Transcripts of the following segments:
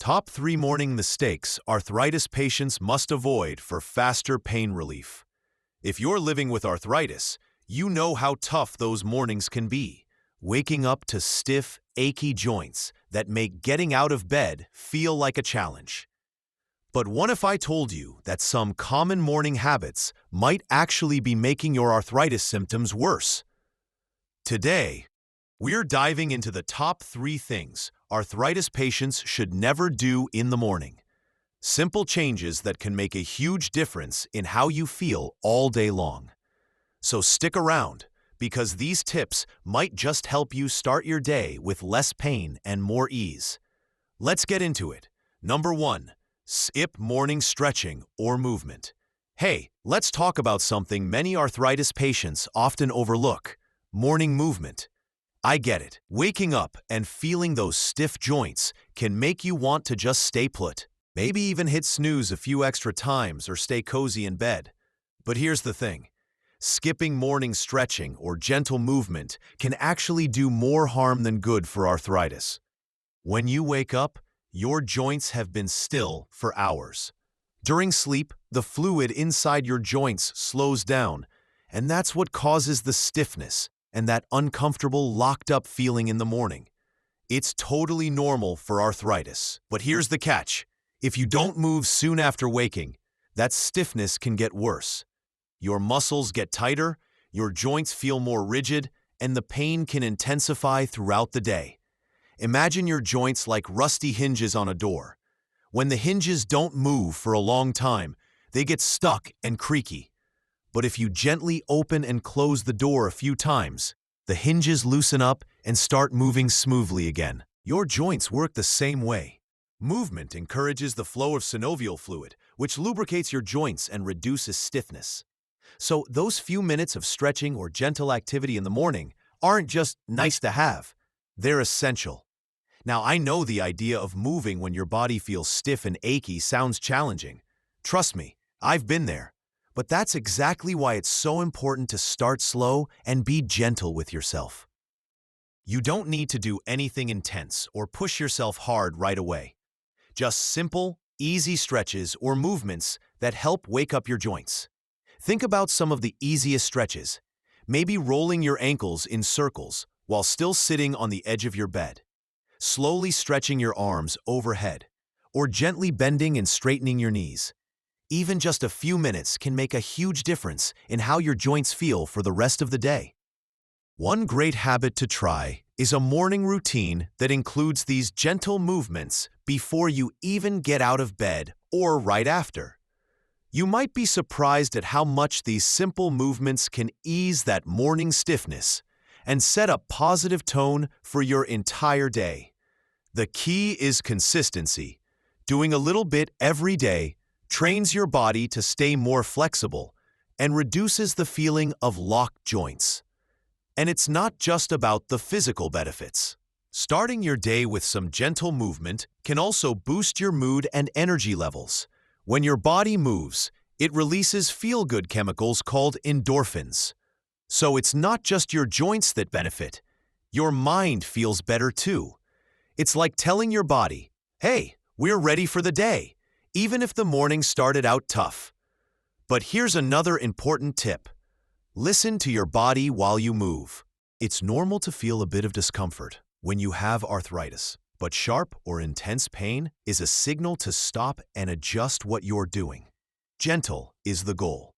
Top 3 morning mistakes arthritis patients must avoid for faster pain relief. If you're living with arthritis, you know how tough those mornings can be, waking up to stiff, achy joints that make getting out of bed feel like a challenge. But what if I told you that some common morning habits might actually be making your arthritis symptoms worse? Today, we're diving into the top 3 things arthritis patients should never do in the morning. Simple changes that can make a huge difference in how you feel all day long. So stick around, because these tips might just help you start your day with less pain and more ease. Let's get into it. Number 1. Skip morning stretching or movement. Hey, let's talk about something many arthritis patients often overlook: morning movement. I get it. Waking up and feeling those stiff joints can make you want to just stay put, maybe even hit snooze a few extra times or stay cozy in bed. But here's the thing. Skipping morning stretching or gentle movement can actually do more harm than good for arthritis. When you wake up, your joints have been still for hours. During sleep, the fluid inside your joints slows down, and that's what causes the stiffness and that uncomfortable locked-up feeling in the morning. It's totally normal for arthritis. But here's the catch. If you don't move soon after waking, that stiffness can get worse. Your muscles get tighter, your joints feel more rigid, and the pain can intensify throughout the day. Imagine your joints like rusty hinges on a door. When the hinges don't move for a long time, they get stuck and creaky. But if you gently open and close the door a few times, the hinges loosen up and start moving smoothly again. Your joints work the same way. Movement encourages the flow of synovial fluid, which lubricates your joints and reduces stiffness. So those few minutes of stretching or gentle activity in the morning aren't just nice to have. They're essential. Now, I know the idea of moving when your body feels stiff and achy sounds challenging. Trust me, I've been there. But that's exactly why it's so important to start slow and be gentle with yourself. You don't need to do anything intense or push yourself hard right away. Just simple, easy stretches or movements that help wake up your joints. Think about some of the easiest stretches. Maybe rolling your ankles in circles while still sitting on the edge of your bed. Slowly stretching your arms overhead, or gently bending and straightening your knees. Even just a few minutes can make a huge difference in how your joints feel for the rest of the day. One great habit to try is a morning routine that includes these gentle movements before you even get out of bed or right after. You might be surprised at how much these simple movements can ease that morning stiffness and set a positive tone for your entire day. The key is consistency. Doing a little bit every day trains your body to stay more flexible and reduces the feeling of locked joints. And it's not just about the physical benefits. Starting your day with some gentle movement can also boost your mood and energy levels. When your body moves, it releases feel-good chemicals called endorphins. So it's not just your joints that benefit. Your mind feels better too. It's like telling your body, hey, we're ready for the day, even if the morning started out tough. But here's another important tip. Listen to your body while you move. It's normal to feel a bit of discomfort when you have arthritis, but sharp or intense pain is a signal to stop and adjust what you're doing. Gentle is the goal.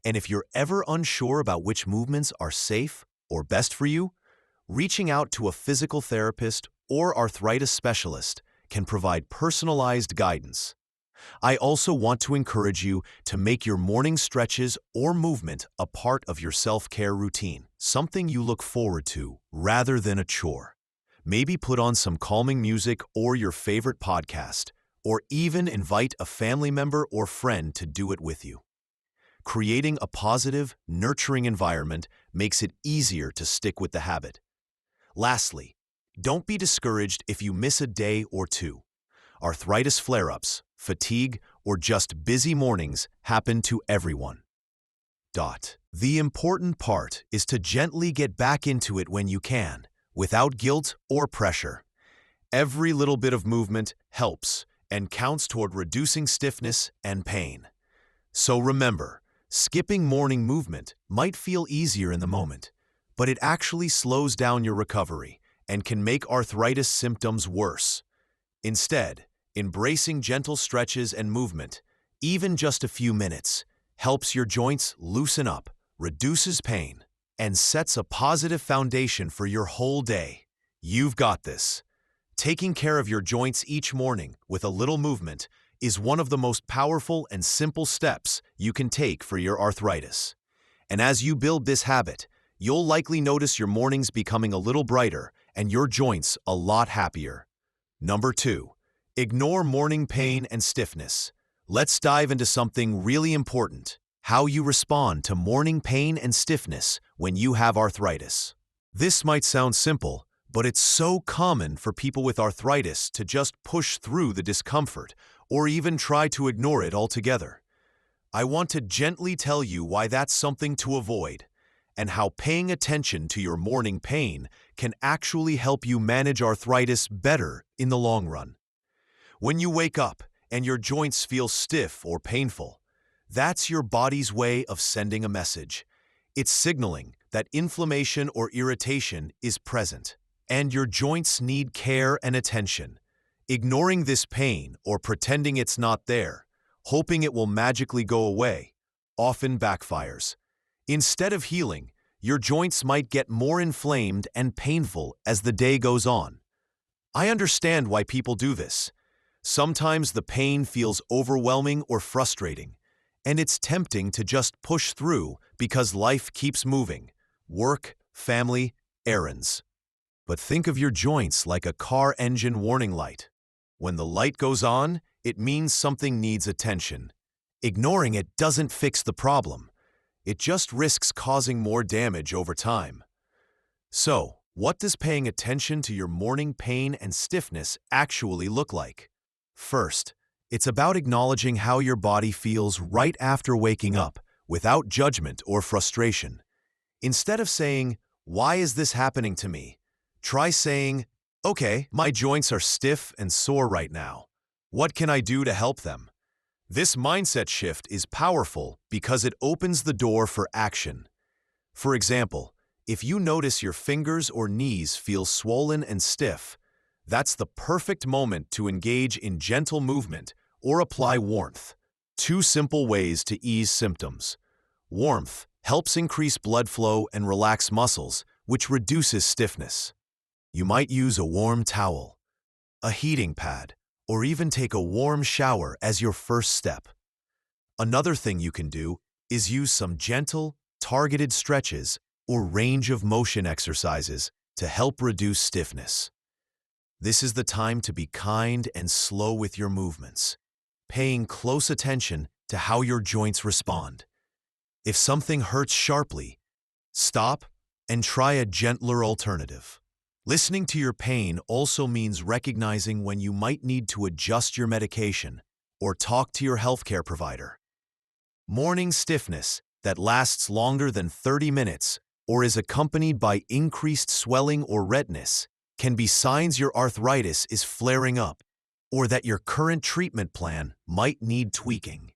And if you're ever unsure about which movements are safe or best for you, reaching out to a physical therapist or arthritis specialist can provide personalized guidance. I also want to encourage you to make your morning stretches or movement a part of your self-care routine, something you look forward to rather than a chore. Maybe put on some calming music or your favorite podcast, or even invite a family member or friend to do it with you. Creating a positive, nurturing environment makes it easier to stick with the habit. Lastly, don't be discouraged if you miss a day or two. Arthritis flare-ups, fatigue, or just busy mornings happen to everyone. The important part is to gently get back into it when you can, without guilt or pressure. Every little bit of movement helps and counts toward reducing stiffness and pain. So remember, skipping morning movement might feel easier in the moment, but it actually slows down your recovery and can make arthritis symptoms worse. Instead, embracing gentle stretches and movement, even just a few minutes, helps your joints loosen up, reduces pain, and sets a positive foundation for your whole day. You've got this. Taking care of your joints each morning with a little movement is one of the most powerful and simple steps you can take for your arthritis. And as you build this habit, you'll likely notice your mornings becoming a little brighter and your joints a lot happier. Number 2, ignore morning pain and stiffness. Let's dive into something really important: how you respond to morning pain and stiffness when you have arthritis. This might sound simple, but it's so common for people with arthritis to just push through the discomfort or even try to ignore it altogether. I want to gently tell you why that's something to avoid, and how paying attention to your morning pain can actually help you manage arthritis better in the long run. When you wake up and your joints feel stiff or painful, that's your body's way of sending a message. It's signaling that inflammation or irritation is present, and your joints need care and attention. Ignoring this pain or pretending it's not there, hoping it will magically go away, often backfires. Instead of healing, your joints might get more inflamed and painful as the day goes on. I understand why people do this. Sometimes the pain feels overwhelming or frustrating, and it's tempting to just push through because life keeps moving: work, family, errands. But think of your joints like a car engine warning light. When the light goes on, it means something needs attention. Ignoring it doesn't fix the problem. It just risks causing more damage over time. So, what does paying attention to your morning pain and stiffness actually look like? First, it's about acknowledging how your body feels right after waking up, without judgment or frustration. Instead of saying, "Why is this happening to me?" try saying, "Okay, my joints are stiff and sore right now. What can I do to help them?" This mindset shift is powerful because it opens the door for action. For example, if you notice your fingers or knees feel swollen and stiff, that's the perfect moment to engage in gentle movement or apply warmth. 2 simple ways to ease symptoms. Warmth helps increase blood flow and relax muscles, which reduces stiffness. You might use a warm towel, a heating pad, or even take a warm shower as your first step. Another thing you can do is use some gentle, targeted stretches or range of motion exercises to help reduce stiffness. This is the time to be kind and slow with your movements, paying close attention to how your joints respond. If something hurts sharply, stop and try a gentler alternative. Listening to your pain also means recognizing when you might need to adjust your medication or talk to your healthcare provider. Morning stiffness that lasts longer than 30 minutes or is accompanied by increased swelling or redness can be signs your arthritis is flaring up or that your current treatment plan might need tweaking.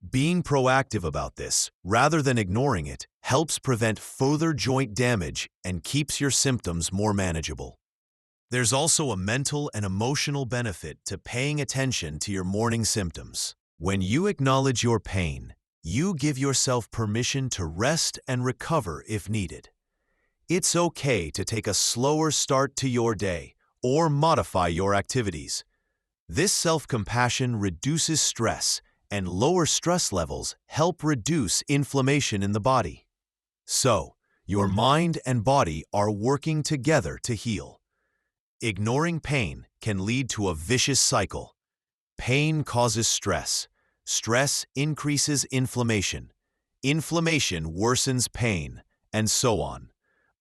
Being proactive about this, rather than ignoring it, helps prevent further joint damage and keeps your symptoms more manageable. There's also a mental and emotional benefit to paying attention to your morning symptoms. When you acknowledge your pain, you give yourself permission to rest and recover if needed. It's okay to take a slower start to your day or modify your activities. This self-compassion reduces stress, and lower stress levels help reduce inflammation in the body. So, your mind and body are working together to heal. Ignoring pain can lead to a vicious cycle. Pain causes stress. Stress increases inflammation. Inflammation worsens pain, and so on.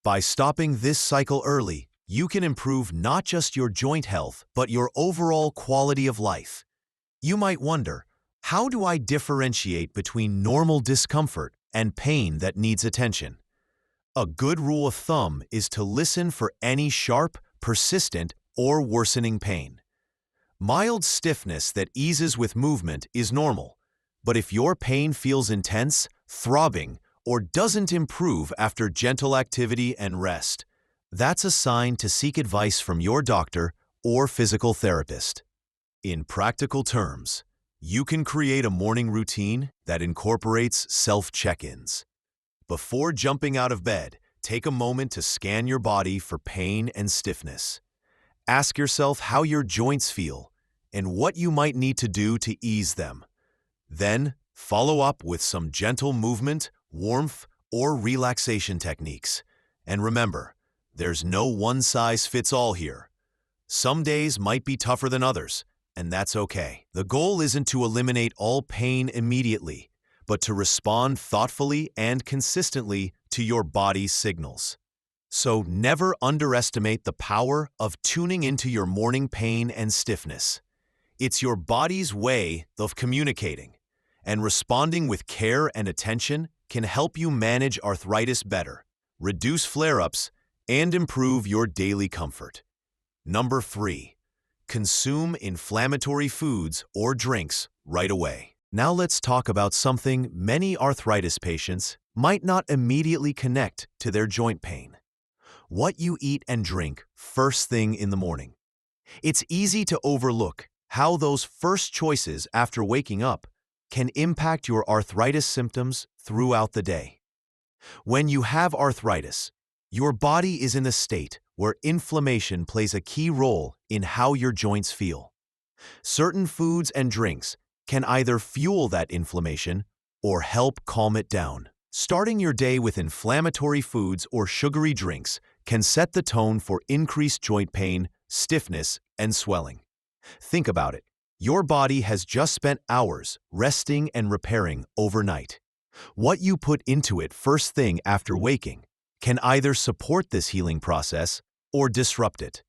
By stopping this cycle early, you can improve not just your joint health, but your overall quality of life. You might wonder, how do I differentiate between normal discomfort and pain that needs attention? A good rule of thumb is to listen for any sharp, persistent, or worsening pain. Mild stiffness that eases with movement is normal, but if your pain feels intense, throbbing, or doesn't improve after gentle activity and rest, that's a sign to seek advice from your doctor or physical therapist. In practical terms, you can create a morning routine that incorporates self-check-ins. Before jumping out of bed, take a moment to scan your body for pain and stiffness. Ask yourself how your joints feel and what you might need to do to ease them. Then, follow up with some gentle movement, warmth, or relaxation techniques. And remember, there's no one-size-fits-all here. Some days might be tougher than others, and that's okay. The goal isn't to eliminate all pain immediately, but to respond thoughtfully and consistently to your body's signals. So never underestimate the power of tuning into your morning pain and stiffness. It's your body's way of communicating, and responding with care and attention can help you manage arthritis better, reduce flare-ups, and improve your daily comfort. Number 3. Consume inflammatory foods or drinks right away. Now let's talk about something many arthritis patients might not immediately connect to their joint pain: what you eat and drink first thing in the morning. It's easy to overlook how those first choices after waking up can impact your arthritis symptoms throughout the day. When you have arthritis, your body is in a state where inflammation plays a key role in how your joints feel. Certain foods and drinks can either fuel that inflammation or help calm it down. Starting your day with inflammatory foods or sugary drinks can set the tone for increased joint pain, stiffness, and swelling. Think about it. Your body has just spent hours resting and repairing overnight. What you put into it first thing after waking can either support this healing process or disrupt it.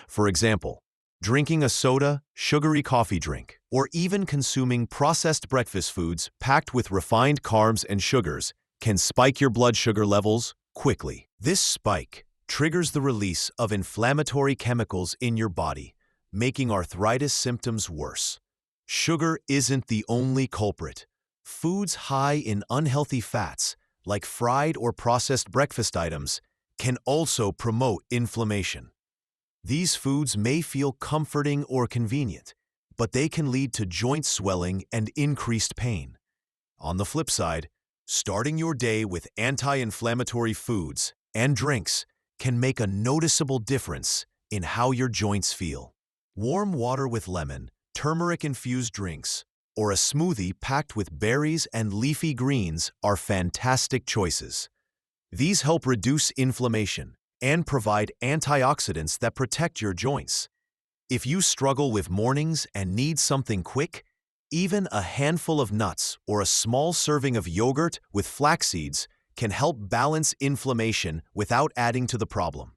For example, drinking a soda, sugary coffee drink, or even consuming processed breakfast foods packed with refined carbs and sugars can spike your blood sugar levels quickly. This spike triggers the release of inflammatory chemicals in your body, making arthritis symptoms worse. Sugar isn't the only culprit. Foods high in unhealthy fats, like fried or processed breakfast items, can also promote inflammation. These foods may feel comforting or convenient, but they can lead to joint swelling and increased pain. On the flip side, starting your day with anti-inflammatory foods and drinks can make a noticeable difference in how your joints feel. Warm water with lemon, turmeric-infused drinks, or a smoothie packed with berries and leafy greens are fantastic choices. These help reduce inflammation and provide antioxidants that protect your joints. If you struggle with mornings and need something quick, even a handful of nuts or a small serving of yogurt with flax seeds can help balance inflammation without adding to the problem.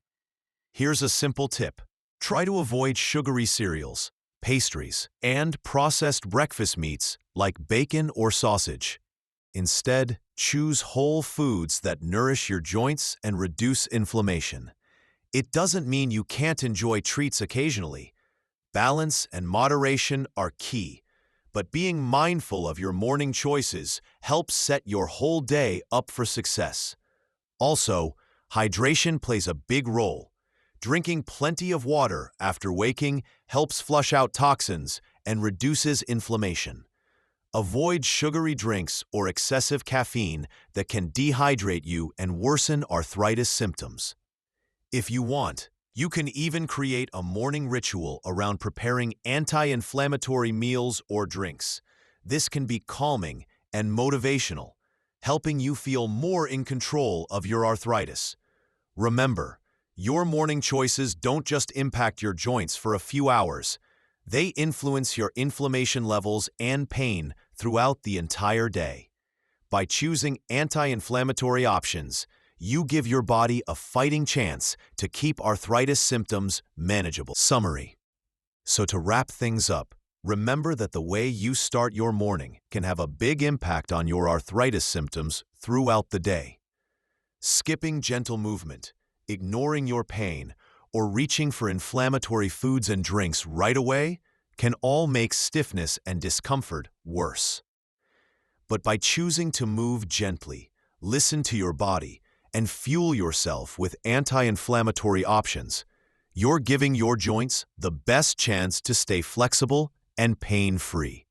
Here's a simple tip. Try to avoid sugary cereals, pastries, and processed breakfast meats like bacon or sausage. Instead, choose whole foods that nourish your joints and reduce inflammation. It doesn't mean you can't enjoy treats occasionally. Balance and moderation are key, but being mindful of your morning choices helps set your whole day up for success. Also, hydration plays a big role. Drinking plenty of water after waking helps flush out toxins and reduces inflammation. Avoid sugary drinks or excessive caffeine that can dehydrate you and worsen arthritis symptoms. If you want, you can even create a morning ritual around preparing anti-inflammatory meals or drinks. This can be calming and motivational, helping you feel more in control of your arthritis. Remember, your morning choices don't just impact your joints for a few hours. They influence your inflammation levels and pain throughout the entire day. By choosing anti-inflammatory options, you give your body a fighting chance to keep arthritis symptoms manageable. Summary. So to wrap things up, remember that the way you start your morning can have a big impact on your arthritis symptoms throughout the day. Skipping gentle movement, ignoring your pain, or reaching for inflammatory foods and drinks right away can all make stiffness and discomfort worse. But by choosing to move gently, listen to your body, and fuel yourself with anti-inflammatory options, you're giving your joints the best chance to stay flexible and pain-free.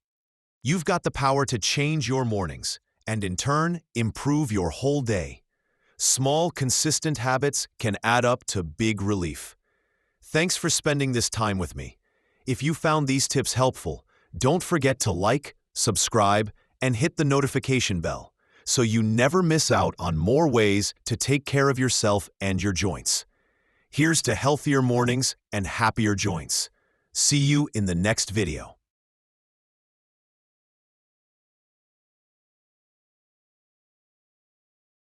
You've got the power to change your mornings and, in turn, improve your whole day. Small, consistent habits can add up to big relief. Thanks for spending this time with me. If you found these tips helpful, don't forget to like, subscribe, and hit the notification bell so you never miss out on more ways to take care of yourself and your joints. Here's to healthier mornings and happier joints. See you in the next video.